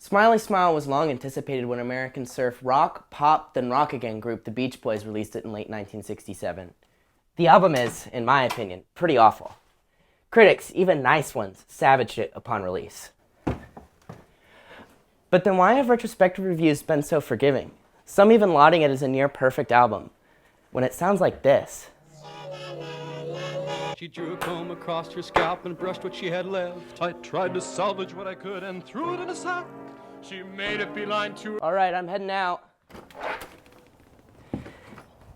Smiley Smile was long anticipated when American surf rock, pop, then rock again group The Beach Boys released it in late 1967. The album is, in my opinion, pretty awful. Critics, even nice ones, savaged it upon release. But then why have retrospective reviews been so forgiving? Some even lauding it as a near-perfect album, when it sounds like this. She drew a comb across her scalp and brushed what she had left. I tried to salvage what I could and threw it in a sack. She made a beeline to... All right, I'm heading out.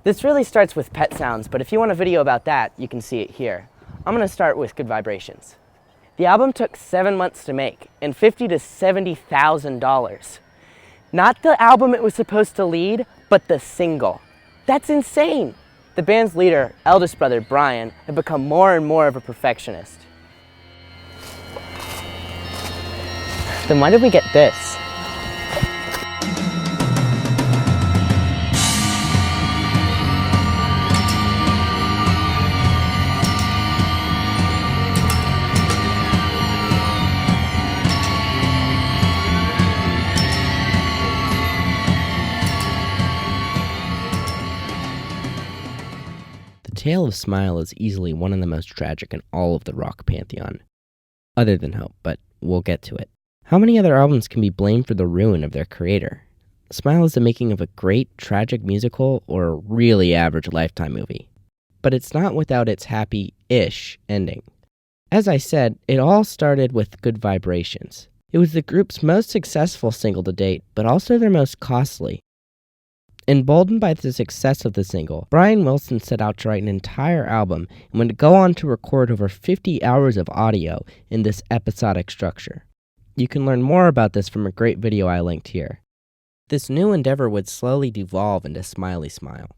This really starts with Pet Sounds, but if you want a video about that, you can see it here. I'm gonna start with Good Vibrations. The album took 7 months to make and $50,000 to $70,000. Not the album it was supposed to lead, but the single. That's insane. The band's leader, eldest brother Brian, had become more and more of a perfectionist. Then why did we get this? The Tale of Smile is easily one of the most tragic in all of the rock pantheon. Other than Hope, but we'll get to it. How many other albums can be blamed for the ruin of their creator? Smile is the making of a great, tragic musical or a really average Lifetime movie. But it's not without its happy-ish ending. As I said, it all started with Good Vibrations. It was the group's most successful single to date, but also their most costly. Emboldened by the success of the single, Brian Wilson set out to write an entire album and would go on to record over 50 hours of audio in this episodic structure. You can learn more about this from a great video I linked here. This new endeavor would slowly devolve into Smiley Smile,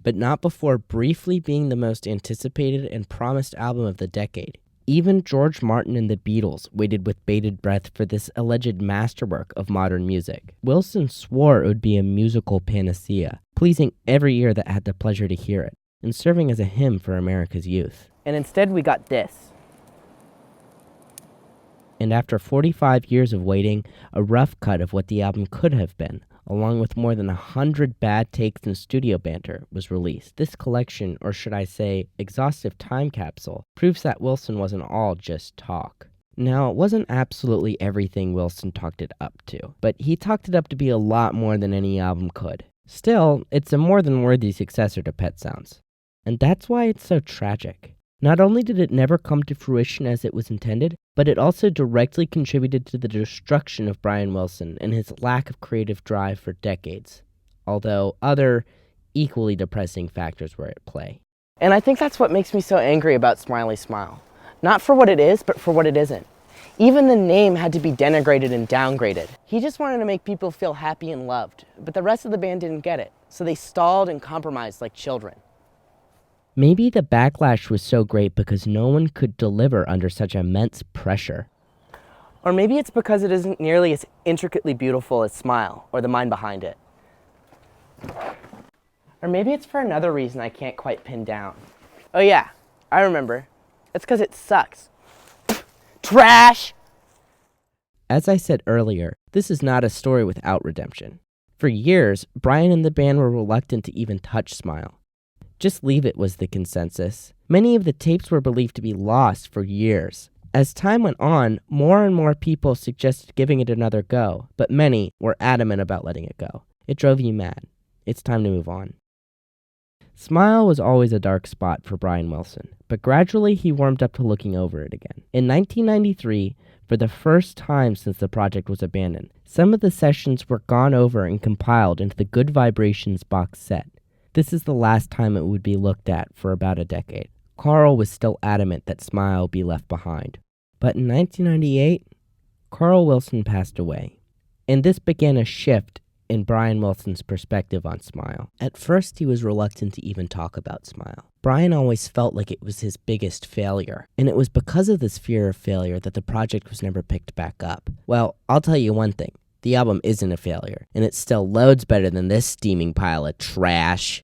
but not before briefly being the most anticipated and promised album of the decade. Even George Martin and the Beatles waited with bated breath for this alleged masterwork of modern music. Wilson swore it would be a musical panacea, pleasing every ear that had the pleasure to hear it, and serving as a hymn for America's youth. And instead we got this. And after 45 years of waiting, a rough cut of what the album could have been, along with more than 100 bad takes and studio banter, was released. This collection, or should I say, exhaustive time capsule, proves that Wilson wasn't all just talk. Now, it wasn't absolutely everything Wilson talked it up to, but he talked it up to be a lot more than any album could. Still, it's a more than worthy successor to Pet Sounds. And that's why it's so tragic. Not only did it never come to fruition as it was intended, but it also directly contributed to the destruction of Brian Wilson and his lack of creative drive for decades, although other, equally depressing factors were at play. And I think that's what makes me so angry about Smiley Smile. Not for what it is, but for what it isn't. Even the name had to be denigrated and downgraded. He just wanted to make people feel happy and loved, but the rest of the band didn't get it, so they stalled and compromised like children. Maybe the backlash was so great because no one could deliver under such immense pressure. Or maybe it's because it isn't nearly as intricately beautiful as Smile, or the mind behind it. Or maybe it's for another reason I can't quite pin down. Oh yeah, I remember. It's because it sucks. Trash! As I said earlier, this is not a story without redemption. For years, Brian and the band were reluctant to even touch Smile. Just leave it was the consensus. Many of the tapes were believed to be lost for years. As time went on, more and more people suggested giving it another go, but many were adamant about letting it go. It drove you mad. It's time to move on. Smile was always a dark spot for Brian Wilson, but gradually he warmed up to looking over it again. In 1993, for the first time since the project was abandoned, some of the sessions were gone over and compiled into the Good Vibrations box set. This is the last time it would be looked at for about a decade. Carl was still adamant that Smile be left behind. But in 1998, Carl Wilson passed away, and this began a shift in Brian Wilson's perspective on Smile. At first, he was reluctant to even talk about Smile. Brian always felt like it was his biggest failure, and it was because of this fear of failure that the project was never picked back up. Well, I'll tell you one thing. The album isn't a failure, and it's still loads better than this steaming pile of trash.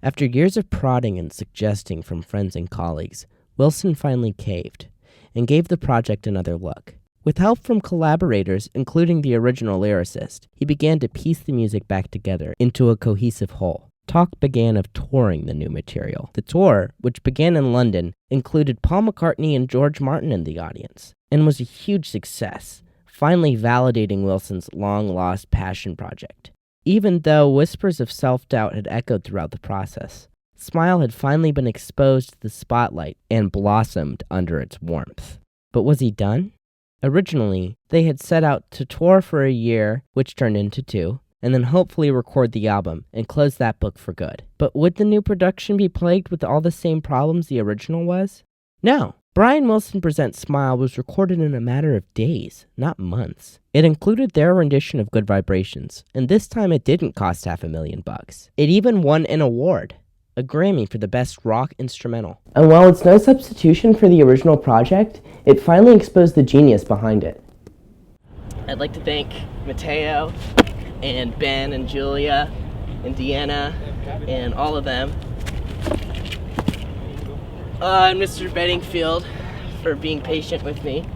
After years of prodding and suggesting from friends and colleagues, Wilson finally caved and gave the project another look. With help from collaborators, including the original lyricist, he began to piece the music back together into a cohesive whole. Talk began of touring the new material. The tour, which began in London, included Paul McCartney and George Martin in the audience, and was a huge success, finally validating Wilson's long-lost passion project. Even though whispers of self-doubt had echoed throughout the process, Smile had finally been exposed to the spotlight and blossomed under its warmth. But was he done? Originally, they had set out to tour for a year, which turned into 2, and then hopefully record the album and close that book for good. But would the new production be plagued with all the same problems the original was? No. Brian Wilson Presents Smile was recorded in a matter of days, not months. It included their rendition of Good Vibrations, and this time it didn't cost $500,000. It even won an award, a Grammy for the Best Rock Instrumental. And while it's no substitution for the original project, it finally exposed the genius behind it. I'd like to thank Mateo and Ben and Julia and Deanna and all of them. And Mr. Bedingfield for being patient with me.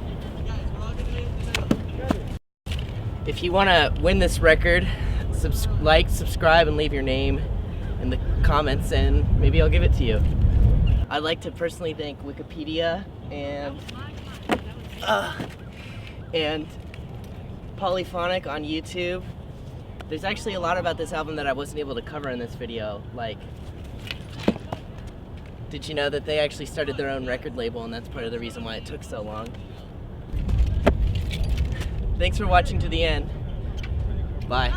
If you want to win this record, like, subscribe, and leave your name in the comments, and maybe I'll give it to you. I'd like to personally thank Wikipedia and Polyphonic on YouTube. There's actually a lot about this album that I wasn't able to cover in this video. Like, did you know that they actually started their own record label, and that's part of the reason why it took so long? Thanks for watching to the end. Bye.